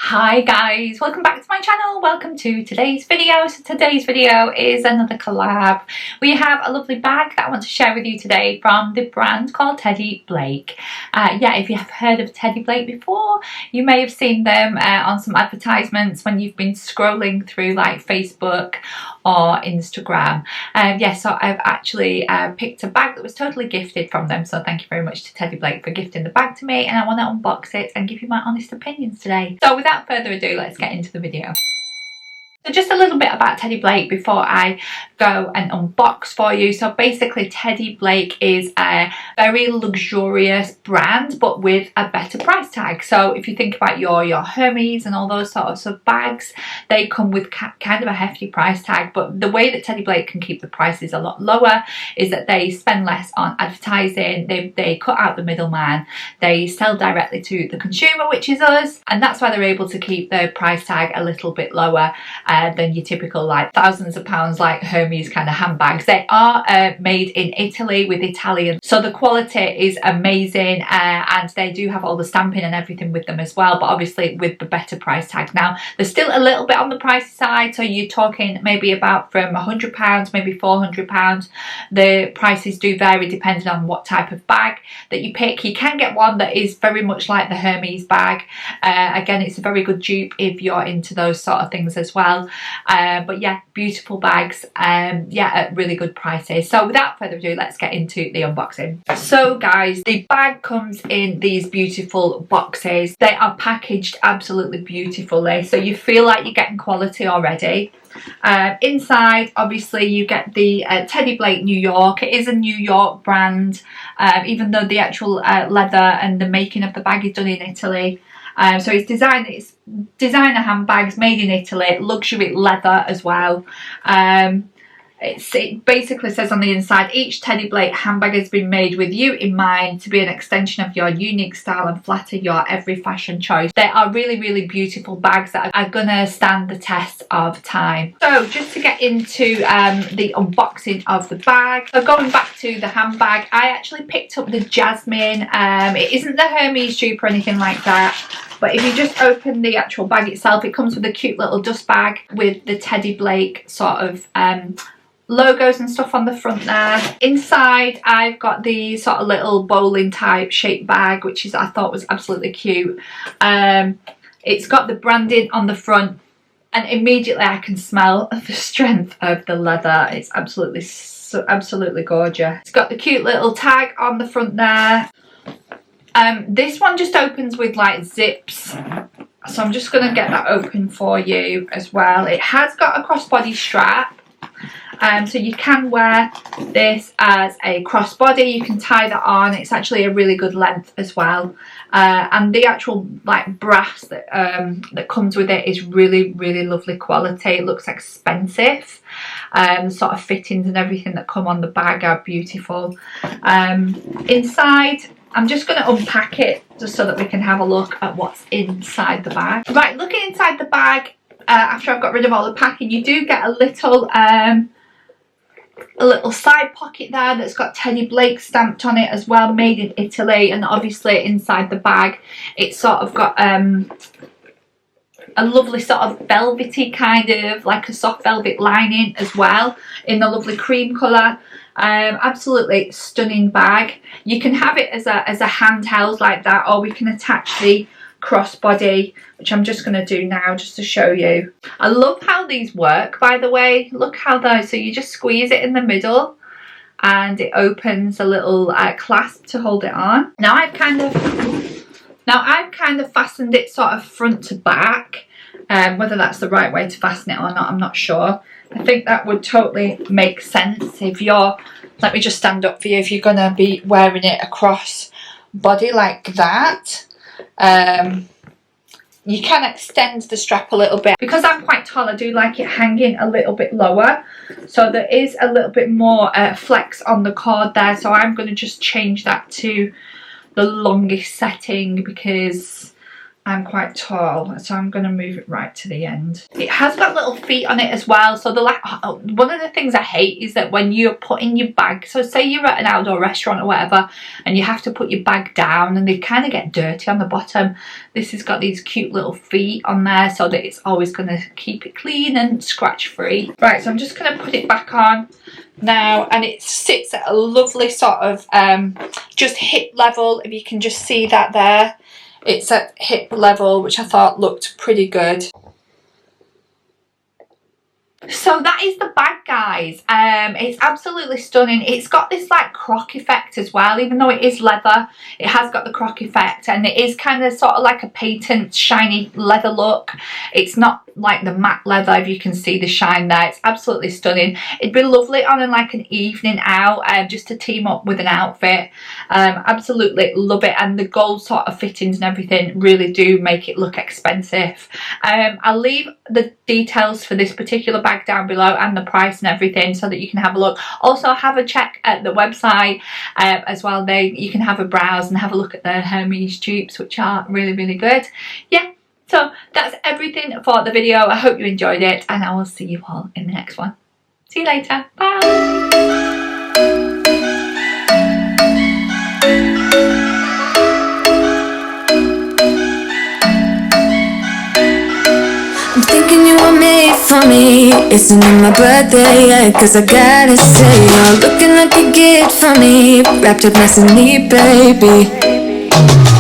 Hi guys, welcome back to my channel. Welcome to today's video. So today's video is another collab. We have a lovely bag that I want to share with you today from the brand called Teddy Blake. Yeah, if you have heard of Teddy Blake before, you may have seen them on some advertisements when you've been scrolling through like Facebook or Instagram. Yeah, so I've actually picked a bag that was totally gifted from them, so thank you very much to Teddy Blake for gifting the bag to me, and I want to unbox it and give you my honest opinions today. So without further ado, let's get into the video. So just a little bit about Teddy Blake before I go and unbox for you. So basically Teddy Blake is a very luxurious brand but with a better price tag. So if you think about your Hermes and all those sorts of bags, they come with kind of a hefty price tag, but the way that Teddy Blake can keep the prices a lot lower is that they spend less on advertising, they cut out the middleman, they sell directly to the consumer, which is us, and that's why they're able to keep their price tag a little bit lower than your typical like thousands of pounds like Hermes kind of handbags. They are made in Italy with Italian, so the quality is amazing, and they do have all the stamping and everything with them as well, but obviously with the better price tag. Now they're still a little bit on the pricey side, so you're talking maybe about from £100, maybe £400. The prices do vary depending on what type of bag that you pick. You can get one that is very much like the Hermes bag. Again, it's a very good dupe if you're into those sort of things as well. But yeah, beautiful bags, yeah, at really good prices. So without further ado, let's get into the unboxing. So guys, the bag comes in these beautiful boxes. They are packaged absolutely beautifully, so you feel like you're getting quality already. Inside, obviously, you get the Teddy Blake New York. It is a New York brand, even though the actual leather and the making of the bag is done in Italy. So it's designer handbags made in Italy, luxury leather as well. It basically says on the inside, each Teddy Blake handbag has been made with you in mind to be an extension of your unique style and flatter your every fashion choice. They are really, really beautiful bags that are gonna stand the test of time. So just to get into the unboxing of the bag, so going back to the handbag, I actually picked up the Jasmine. It isn't the Hermes dupe or anything like that, but if you just open the actual bag itself, it comes with a cute little dust bag with the Teddy Blake sort of logos and stuff on the front there. Inside, I've got the sort of little bowling type shaped bag, which is I thought was absolutely cute. It's got the branding on the front, and immediately I can smell the strength of the leather. It's absolutely gorgeous. It's got the cute little tag on the front there. This one just opens with like zips, so I'm just going to get that open for you as well. It has got a crossbody strap, so you can wear this as a crossbody. You can tie that on. It's actually a really good length as well, and the actual like brass that that comes with it is really, really lovely quality. It looks expensive. Sort of fittings and everything that come on the bag are beautiful. Inside, I'm just going to unpack it just so that we can have a look at what's inside the bag. Right, looking inside the bag, after I've got rid of all the packing, you do get a little side pocket there that's got Teddy Blake stamped on it as well, made in Italy. And obviously inside the bag, it's sort of got a lovely sort of velvety kind of, like a soft velvet lining as well, in the lovely cream colour. Absolutely stunning bag. You can have it as a handheld like that, or we can attach the crossbody, which I'm just going to do now just to show you. I love how these work, by the way. Look how those, so you just squeeze it in the middle and it opens a little clasp to hold it on. Now I've kind of fastened it sort of front to back. Whether that's the right way to fasten it or not, I'm not sure. I think that would totally make sense if you're, let me just stand up for you, if you're going to be wearing it across body like that. You can extend the strap a little bit. Because I'm quite tall, I do like it hanging a little bit lower, so there is a little bit more flex on the cord there. So I'm going to just change that to the longest setting, because I'm quite tall, so I'm going to move it right to the end. It has got little feet on it as well, so one of the things I hate is that when you're putting your bag, so say you're at an outdoor restaurant or whatever and you have to put your bag down and they kind of get dirty on the bottom. This has got these cute little feet on there so that it's always going to keep it clean and scratch free. Right, so I'm just going to put it back on now, and it sits at a lovely sort of just hip level, if you can just see that there. It's at hip level, which I thought looked pretty good. So that is the bag, guys. It's absolutely stunning. It's got this like croc effect as well, even though it is leather. It has got the croc effect, and it is kind of sort of like a patent shiny leather look. It's not like the matte leather, if you can see the shine there. It's absolutely stunning. It'd be lovely on like an evening out, just to team up with an outfit. Absolutely love it, and the gold sort of fittings and everything really do make it look expensive. I'll leave the details for this particular bag down below and the price and everything so that you can have a look. Also have a check at the website as well. You can have a browse and have a look at the Hermes dupes, which are really good. Yeah, so that's everything for the video. I hope you enjoyed it, and I will see you all in the next one. See you later. Bye. I'm thinking you were made for me. Isn't it my birthday yet? Cause I gotta say, you're looking like a gift for me, wrapped up nice and neat, baby.